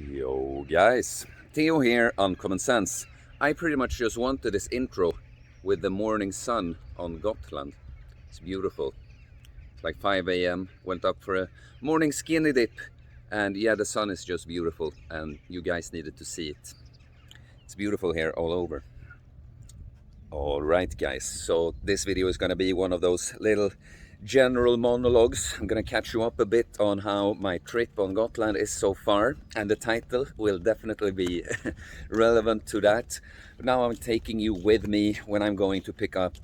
Yo guys, Theo here on Common Sense. I pretty much just wanted this intro with the morning sun on Gotland. It's beautiful. It's like 5 a.m. Went up for a morning skinny dip, and yeah, the sun is just beautiful, and you guys needed to see it. It's beautiful here all over. Alright guys, so this video is gonna be one of those little general monologues. I'm gonna catch you up a bit on how my trip on Gotland is so far, and the title will definitely be relevant to that. Now I'm taking you with me when I'm going to pick up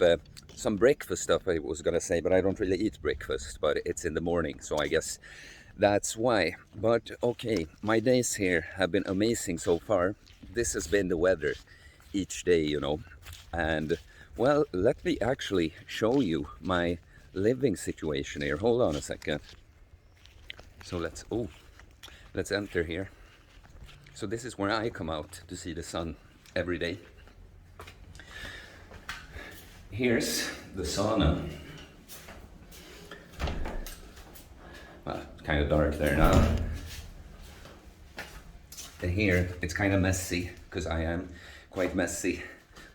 some breakfast stuff, I was gonna say, but I don't really eat breakfast, but it's in the morning, so I guess that's why. But okay, my days here have been amazing so far. This has been the weather each day, you know. And well, let me actually show you my living situation here. Hold on a second. So let's enter here. So this is where I come out to see the sun every day. Here's the sauna. Well, it's kind of dark there now. And here it's kind of messy because I am quite messy.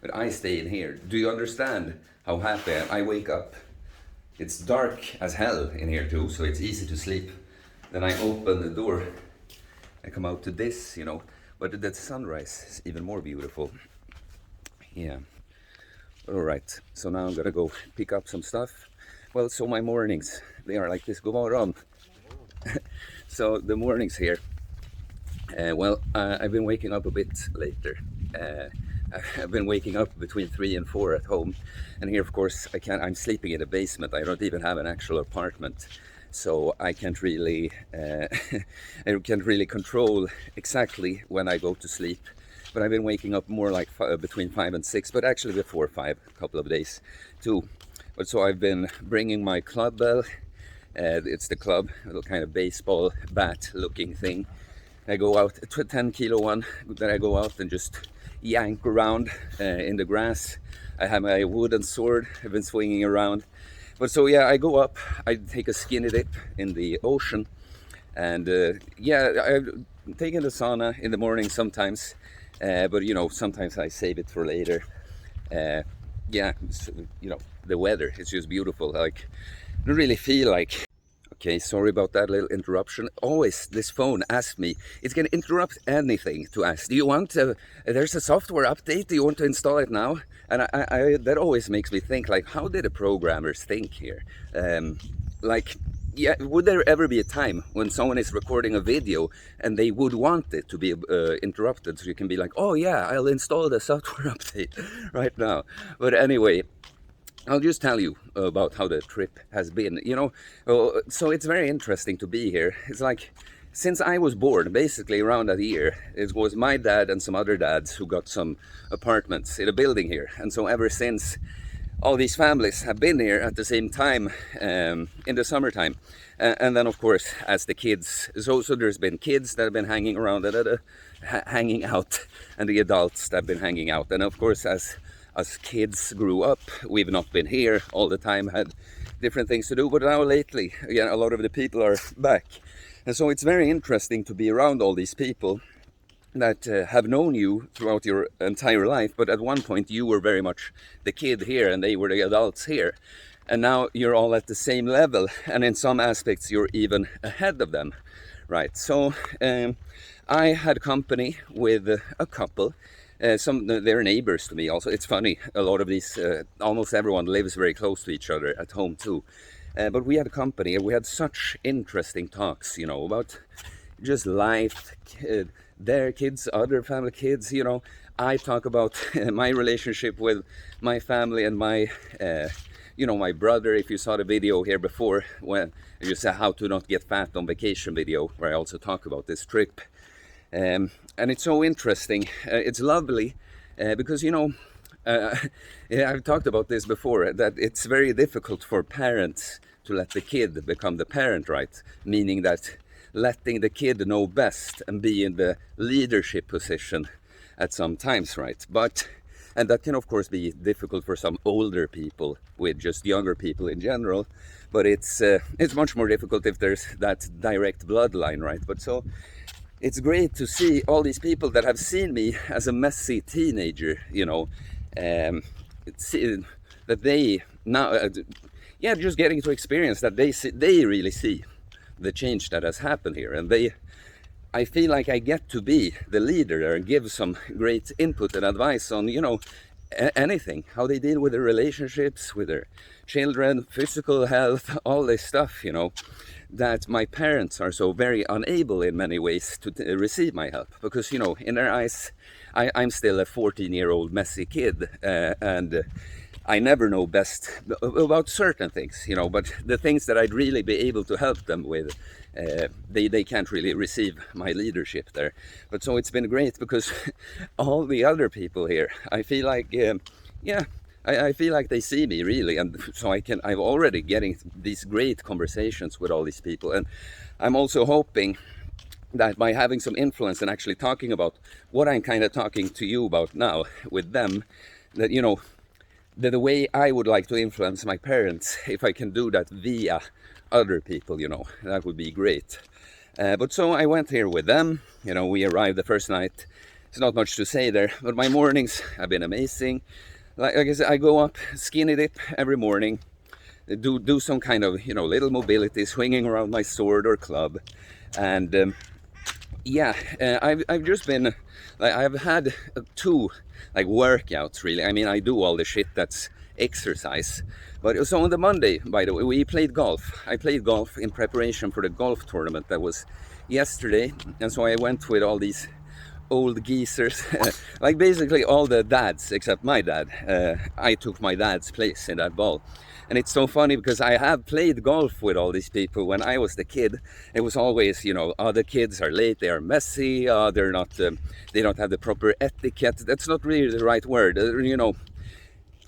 But I stay in here. Do you understand how happy I am? I wake up. It's dark as hell in here too, so it's easy to sleep. Then I open the door. I come out to this, you know. But the sunrise is even more beautiful. Yeah. Alright, so now I'm gonna go pick up some stuff. Well, so my mornings, they are like this. Go on. So the mornings here. I've been waking up a bit later. I've been waking up between 3 and 4 at home, and here of course I'm sleeping in a basement. I don't even have an actual apartment, so I can't really control exactly when I go to sleep. But I've been waking up more like between 5 and 6, but actually before 5 a couple of days too. But so I've been bringing my club bell. It's the club, a little kind of baseball bat looking thing. I go out, a 10 kilo one that I go out and just yank around in the grass. I have my wooden sword I've been swinging around. But so yeah, I go up, I take a skinny dip in the ocean, and yeah, I've taken the sauna in the morning sometimes, but you know, sometimes I save it for later. Yeah, so, you know, the weather is just beautiful. Like, I don't really feel like. Okay, sorry about that little interruption. Always this phone asks me, it's going to interrupt anything to ask, do you want there's a software update, do you want to install it now? And I that always makes me think, like, how did the programmers think here? Like, yeah, would there ever be a time when someone is recording a video and they would want it to be interrupted, so you can be like, oh yeah, I'll install the software update right now. But anyway, I'll just tell you about how the trip has been, you know. So it's very interesting to be here. It's like, since I was born, basically around that year, it was my dad and some other dads who got some apartments in a building here. And so ever since, all these families have been here at the same time in the summertime. And then of course, as the kids, so there's been kids that have been hanging around, hanging out, and the adults that have been hanging out. And of course, as kids grew up, we've not been here all the time, had different things to do, but now lately, again, a lot of the people are back. And so it's very interesting to be around all these people that have known you throughout your entire life, but at one point you were very much the kid here and they were the adults here. And now you're all at the same level, and in some aspects you're even ahead of them, right? So I had company with a couple. They're neighbors to me also. It's funny, a lot of these, almost everyone lives very close to each other at home too. But we had company and we had such interesting talks, you know, about just life, their kids, other family kids, you know. I talk about my relationship with my family and my, you know, my brother. If you saw the video here before, when you said how to not get fat on vacation video, where I also talk about this trip. And it's so interesting. It's lovely because, you know, yeah, I've talked about this before, that it's very difficult for parents to let the kid become the parent, right? Meaning that letting the kid know best and be in the leadership position at some times, right? And that can of course be difficult for some older people with just younger people in general, but it's much more difficult if there's that direct bloodline, right? But so it's great to see all these people that have seen me as a messy teenager, you know, that they now, yeah, just getting to experience that they really see the change that has happened here, and I feel like I get to be the leader there and give some great input and advice on, you know, anything, how they deal with their relationships, with their children, physical health, all this stuff, you know, that my parents are so very unable in many ways to receive my help, because, you know, in their eyes, I'm still a 14-year-old messy kid, and I never know best about certain things, you know, but the things that I'd really be able to help them with, they can't really receive my leadership there. But so it's been great, because all the other people here, I feel like, yeah, I feel like they see me really, and so I'm already getting these great conversations with all these people, and I'm also hoping that by having some influence and actually talking about what I'm kind of talking to you about now with them, that, you know, the way I would like to influence my parents, if I can do that via other people, you know, that would be great. But so I went here with them, you know, we arrived the first night. It's not much to say there, but my mornings have been amazing. Like I said, I go up, skinny dip every morning, do some kind of, you know, little mobility, swinging around my sword or club, and yeah, I've just been, like, I've had two like workouts really. I mean, I do all the shit that's exercise, but so on the Monday, by the way, we played golf. I played golf in preparation for the golf tournament that was yesterday, and so I went with all these old geezers, like basically all the dads except my dad. I took my dad's place in that ball. And it's so funny because I have played golf with all these people when I was the kid. It was always, you know, oh, the kids are late, they are messy, they're not, they don't have the proper etiquette. That's not really the right word, you know.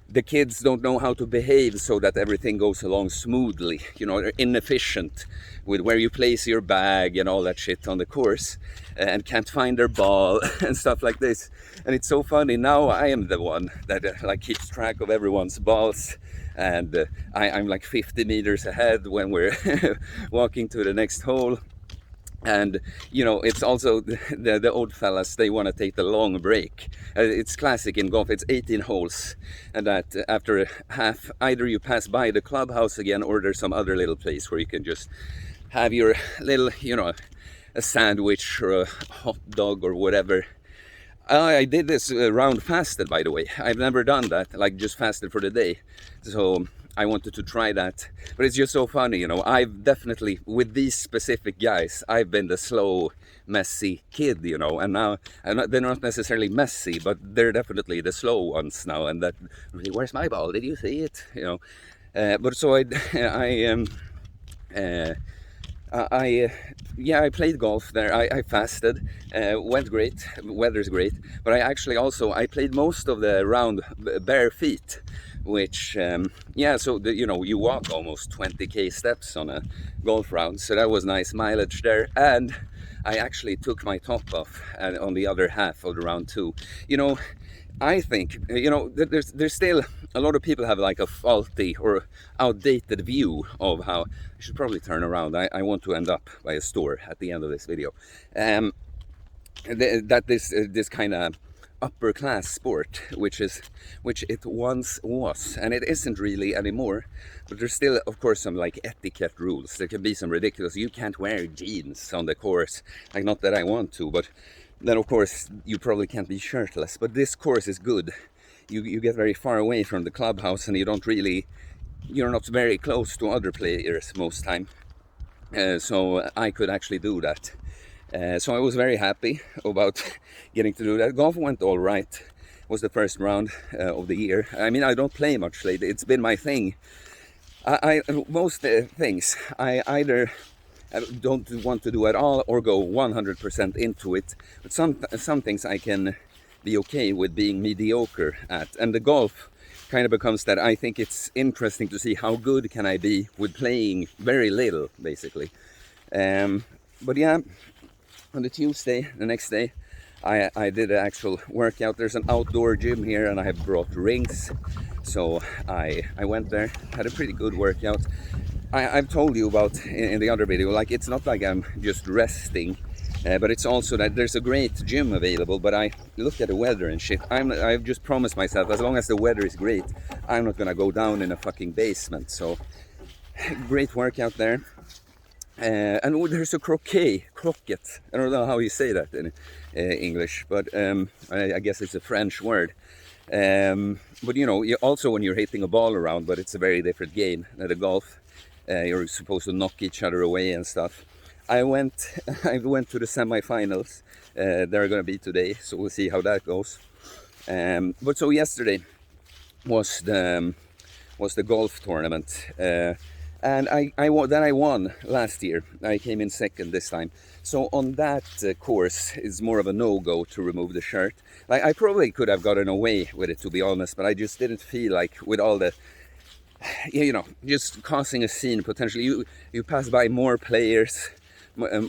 The kids don't know how to behave so that everything goes along smoothly. You know, they're inefficient with where you place your bag and all that shit on the course, and can't find their ball and stuff like this. And it's so funny, now I am the one that like keeps track of everyone's balls, and I'm like 50 meters ahead when we're walking to the next hole. And, you know, it's also the old fellas, they want to take the long break. It's classic in golf, it's 18 holes. And that after half, either you pass by the clubhouse again, or there's some other little place where you can just have your little, you know, a sandwich or a hot dog or whatever. I did this round fasted, by the way. I've never done that, like just fasted for the day. So I wanted to try that, but it's just so funny, you know. I've definitely, with these specific guys, I've been the slow, messy kid, you know, and now they're not necessarily messy, but they're definitely the slow ones now. And that really, where's my ball? Did you see it? You know, but so yeah, I played golf there. I fasted, went great, weather's great, but I played most of the round bare feet, which yeah, so you know, you walk almost 20k steps on a golf round, so that was nice mileage there. And I actually took my top off on the other half of the round too. You know, I think, you know, there's still a lot of people have like a faulty or outdated view of how, I should probably turn around, I want to end up by a store at the end of this video, that this kind of upper class sport, which it once was, and it isn't really anymore. But there's still, of course, some like etiquette rules. There can be some ridiculous, you can't wear jeans on the course, like, not that I want to, but then of course you probably can't be shirtless. But this course is good. You get very far away from the clubhouse, and you're not very close to other players most time, so I could actually do that. So I was very happy about getting to do that. Golf went all right. It was the first round of the year. I mean, I don't play much lately. It's been my thing. Most things I either don't want to do at all or go 100% into it. But some things I can be okay with being mediocre at. And the golf kind of becomes that. I think it's interesting to see how good can I be with playing very little, basically. But yeah, on the Tuesday, the next day, I did an actual workout. There's an outdoor gym here, and I have brought rings. So I went there, had a pretty good workout. I've told you about in the other video, like, it's not like I'm just resting But it's also that there's a great gym available, but I looked at the weather and shit. I've just promised myself, as long as the weather is great, I'm not gonna go down in a fucking basement. So great workout there. And there's a croquet. I don't know how you say that in English, but I guess it's a French word. But you know, also when you're hitting a ball around, but it's a very different game than the golf. You're supposed to knock each other away and stuff. I went to the semifinals. They're going to be today, so we'll see how that goes. But so yesterday was the golf tournament, and I won last year. I came in second this time. So on that course, it's more of a no-go to remove the shirt. Like, I probably could have gotten away with it, to be honest, but I just didn't feel like, with all the, you know, just causing a scene potentially. You pass by more players,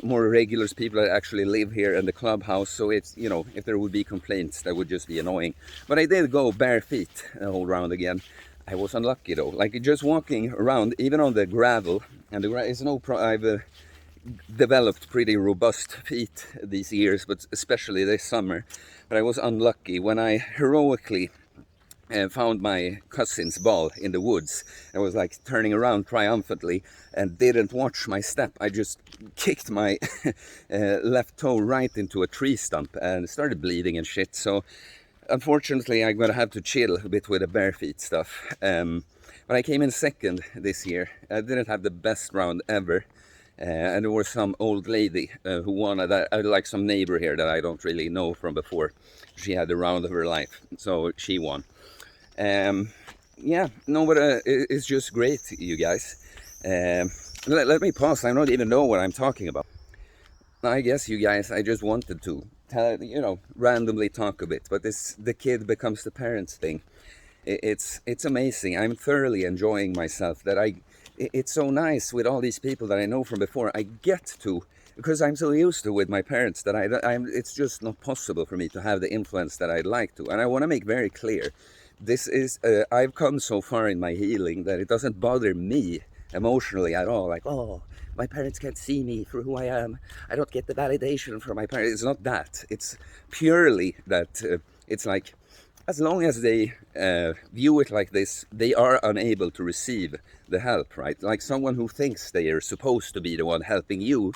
more regulars, people that actually live here in the clubhouse, so it's, you know, if there would be complaints, that would just be annoying. But I did go bare feet a whole round again. I was unlucky though, like just walking around, even on the gravel, and the gravel is no I've developed pretty robust feet these years, but especially this summer. But I was unlucky when I heroically found my cousin's ball in the woods. I was like turning around triumphantly and didn't watch my step. I just kicked my left toe right into a tree stump and started bleeding and shit. So unfortunately, I'm gonna have to chill a bit with the bare feet stuff. But I came in second this year. I didn't have the best round ever. And there was some old lady who won, like some neighbor here that I don't really know from before. She had the round of her life, so she won. Yeah, no, but it's just great, you guys. Let me pause. I don't even know what I'm talking about. I guess, you guys, I just wanted to you know, randomly talk a bit, but the kid becomes the parents thing. It's amazing. I'm thoroughly enjoying myself. It's so nice with all these people that I know from before. I get to, because I'm so used to with my parents, that it's just not possible for me to have the influence that I'd like to. And I want to make very clear, this is I've come so far in my healing that it doesn't bother me emotionally at all. Like, oh, my parents can't see me for who I am. I don't get the validation from my parents. It's not that. It's purely that it's like, as long as they view it like this, they are unable to receive the help, right? Like someone who thinks they are supposed to be the one helping you,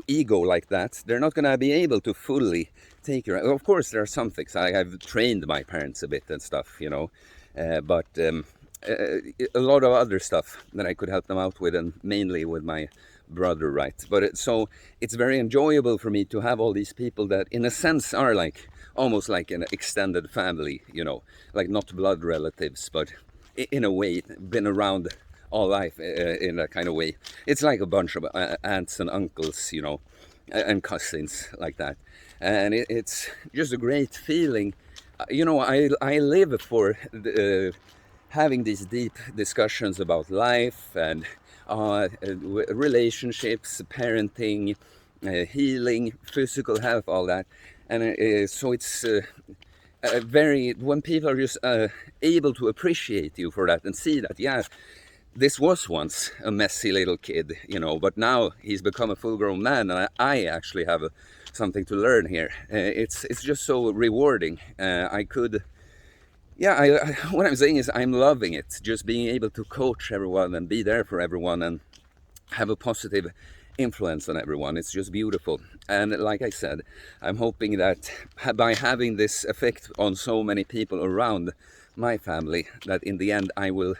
ego like that, they're not going to be able to fully take your... Of course, there are some things. I've trained my parents a bit and stuff, you know, but a lot of other stuff that I could help them out with, and mainly with my brother, right? But so it's very enjoyable for me to have all these people that in a sense are like almost like an extended family, you know, like not blood relatives, but in a way been around all life in a kind of way. It's like a bunch of aunts and uncles, you know, and cousins like that. And it's just a great feeling. You know, I live for having these deep discussions about life and relationships, parenting, healing, physical health, all that. And so it's very, when people are just able to appreciate you for that and see that, yeah, this was once a messy little kid, you know, but now he's become a full-grown man, and I actually have something to learn here. It's just so rewarding. What I'm saying is I'm loving it, just being able to coach everyone and be there for everyone and have a positive influence on everyone. It's just beautiful. And like I said, I'm hoping that by having this effect on so many people around my family, that in the end I will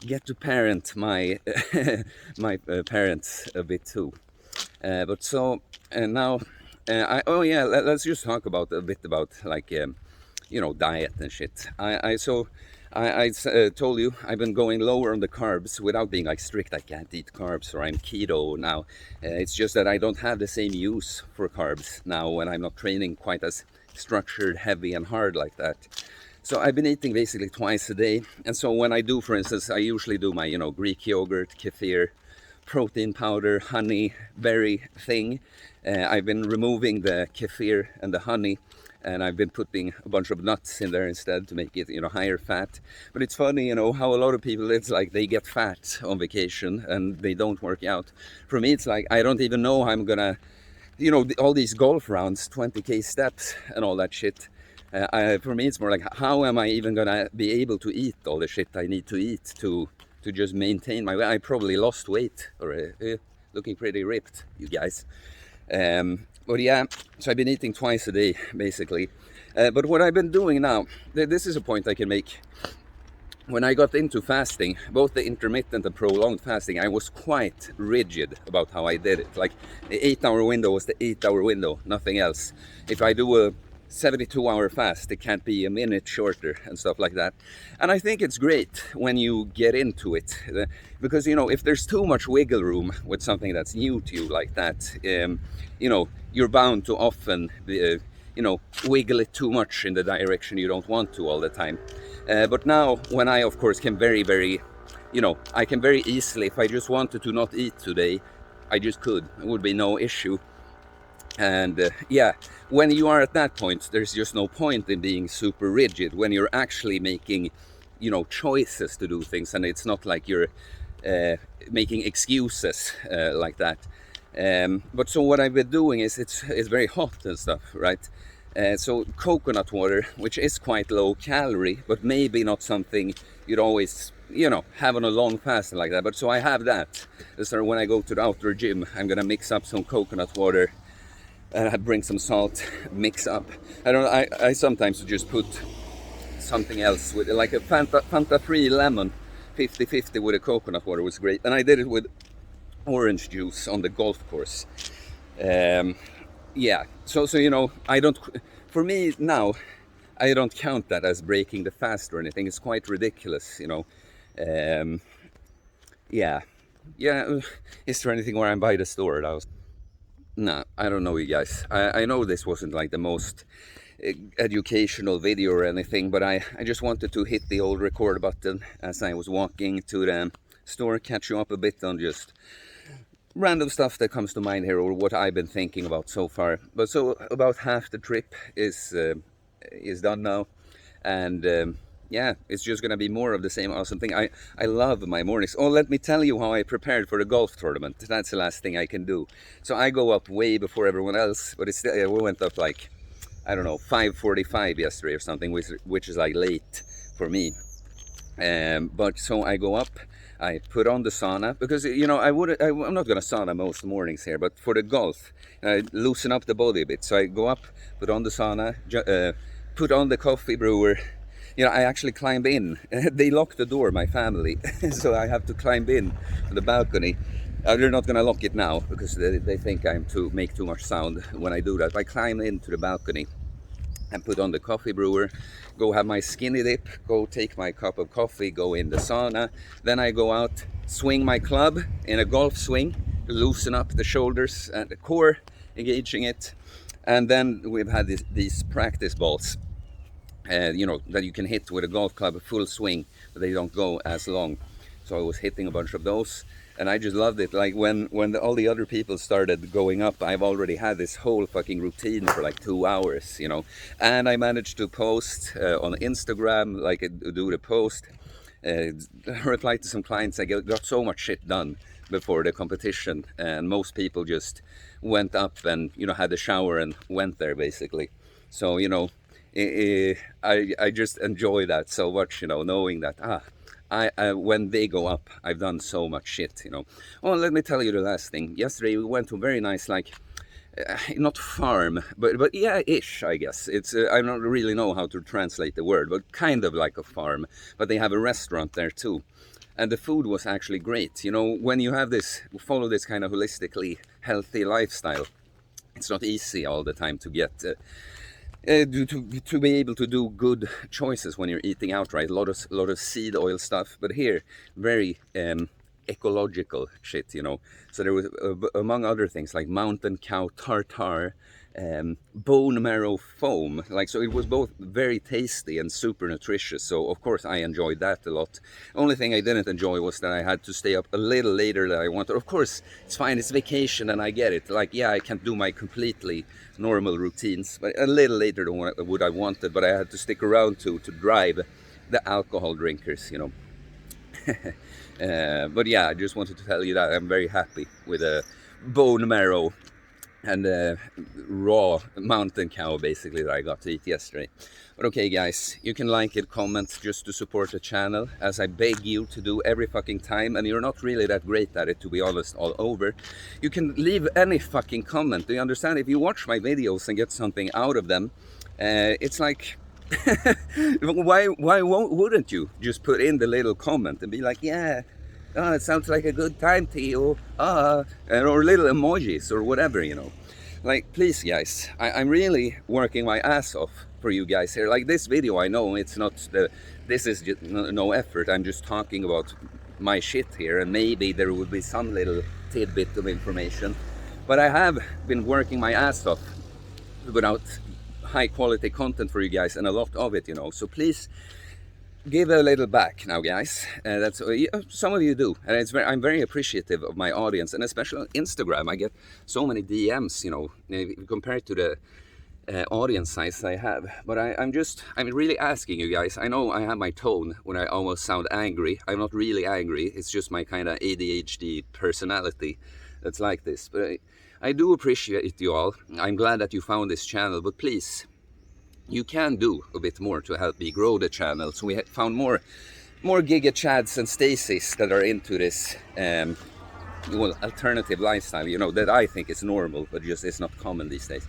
get to parent my my parents a bit too. But so now let's just talk about a bit about like you know, diet and shit. I told you I've been going lower on the carbs without being like strict. I can't eat carbs, or I'm keto now. It's just that I don't have the same use for carbs now when I'm not training quite as structured, heavy and hard like that. So I've been eating basically twice a day. And so when I do, for instance, I usually do my, you know, Greek yogurt, kefir, protein powder, honey, berry thing. I've been removing the kefir and the honey, and I've been putting a bunch of nuts in there instead to make it, you know, higher fat. But it's funny, you know, how a lot of people, it's like they get fat on vacation and they don't work out. For me, it's like I don't even know how I'm gonna you know, all these golf rounds, 20k steps and all that shit. For me, it's more like, how am I even gonna be able to eat all the shit I need to eat to just maintain my weight? I probably lost weight, or looking pretty ripped, you guys. But yeah, so I've been eating twice a day, basically. But what I've been doing now, this is a point I can make. When I got into fasting, both the intermittent and prolonged fasting, I was quite rigid about how I did it. Like, the 8-hour window was the 8-hour window, nothing else. If I do a 72-hour fast, it can't be a minute shorter and stuff like that. And I think it's great when you get into it, because, you know, if there's too much wiggle room with something that's new to you like that, you know, you're bound to often you know, wiggle it too much in the direction you don't want to all the time. But now, when I, of course, can very, you know, I can very easily, if I just wanted to not eat today, I just could. It would be no issue. And yeah, when you are at that point, there's just no point in being super rigid. When you're actually making, you know, choices to do things, and it's not like you're making excuses like that. But so what I've been doing is, it's very hot and stuff, right? So coconut water, which is quite low calorie, but maybe not something you'd always, you know, have on a long fast like that. But so I have that. So when I go to the outdoor gym, I'm gonna mix up some coconut water, bring some salt, mix up. I sometimes just put something else with, like a Fanta free lemon, 50-50 with a coconut water was great. And I did it with orange juice on the golf course. Yeah, so you know, I don't, for me now, I don't count that as breaking the fast or anything. It's quite ridiculous, you know. Yeah, is there anything where I'm by the store? That was, no, I don't know, you guys. I know this wasn't like the most educational video or anything, but I just wanted to hit the old record button as I was walking to the store, catch you up a bit on just random stuff that comes to mind here, or what I've been thinking about so far. But so about half the trip is done now, and yeah, it's just gonna be more of the same awesome thing. I love my mornings. Oh, let me tell you how I prepared for the golf tournament. That's the last thing I can do. So I go up way before everyone else, but it's we went up like, I don't know, 5:45 yesterday or something, which is like late for me. But so I go up, I put on the sauna, because, you know, I'm not gonna sauna most mornings here, but for the golf, I loosen up the body a bit. So I go up, put on the sauna, put on the coffee brewer. You know, I actually climbed in. They locked the door, my family, so I have to climb in to the balcony. They're not gonna lock it now because they think I'm to make too much sound when I do that. I climb into the balcony and put on the coffee brewer, go have my skinny dip, go take my cup of coffee, go in the sauna. Then I go out, swing my club in a golf swing, loosen up the shoulders and the core, engaging it. And then we've had these practice balls, you know, that you can hit with a golf club, a full swing, but they don't go as long. So I was hitting a bunch of those, and I just loved it. Like when all the other people started going up, I've already had this whole fucking routine for like 2 hours, you know. And I managed to post on Instagram, like do the post, reply to some clients. I got so much shit done before the competition, and most people just went up and, you know, had a shower and went there basically. So, you know, I just enjoy that so much, you know, knowing that when they go up, I've done so much shit, you know. Well, let me tell you the last thing. Yesterday we went to a very nice, like, not farm, but yeah, ish, I guess. It's I don't really know how to translate the word, but kind of like a farm. But they have a restaurant there too, and the food was actually great. You know, when you have this, follow this kind of holistically healthy lifestyle, it's not easy all the time to get. To be able to do good choices when you're eating out, right? A lot of seed oil stuff, but here very ecological shit, you know. So there was among other things like mountain cow tartare, bone marrow foam, like, so it was both very tasty and super nutritious. So of course I enjoyed that a lot. Only thing I didn't enjoy was that I had to stay up a little later than I wanted. Of course it's fine, it's vacation and I get it, like, yeah, I can't do my completely normal routines, but a little later than what I wanted. But I had to stick around to drive the alcohol drinkers, you know. But yeah, I just wanted to tell you that I'm very happy with a bone marrow and raw mountain cow basically that I got to eat yesterday. But okay guys, you can like it, comment just to support the channel, as I beg you to do every fucking time, and you're not really that great at it, to be honest, all over. You can leave any fucking comment, do you understand? If you watch my videos and get something out of them, it's like why wouldn't you just put in the little comment and be like, yeah, oh, it sounds like a good time to you, or little emojis or whatever, you know. Like, please guys, I'm really working my ass off for you guys here. Like this video, I know it's not this is just no effort, I'm just talking about my shit here, and maybe there will be some little tidbit of information, but I have been working my ass off to put out high quality content for you guys, and a lot of it, you know. So please give a little back now, guys. That's some of you do, and I'm very appreciative of my audience, and especially on Instagram. I get so many DMs, you know, compared to the audience size I have. But I'm really asking you guys. I know I have my tone when I almost sound angry. I'm not really angry. It's just my kind of ADHD personality that's like this. But I do appreciate you all. I'm glad that you found this channel, but please, you can do a bit more to help me grow the channel. So we found more Giga Chads and Stacys that are into this well, alternative lifestyle, you know, that I think is normal, but just it's not common these days.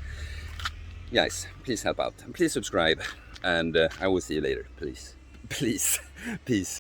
Guys, please help out. Please subscribe, and I will see you later. Please. Please. Peace.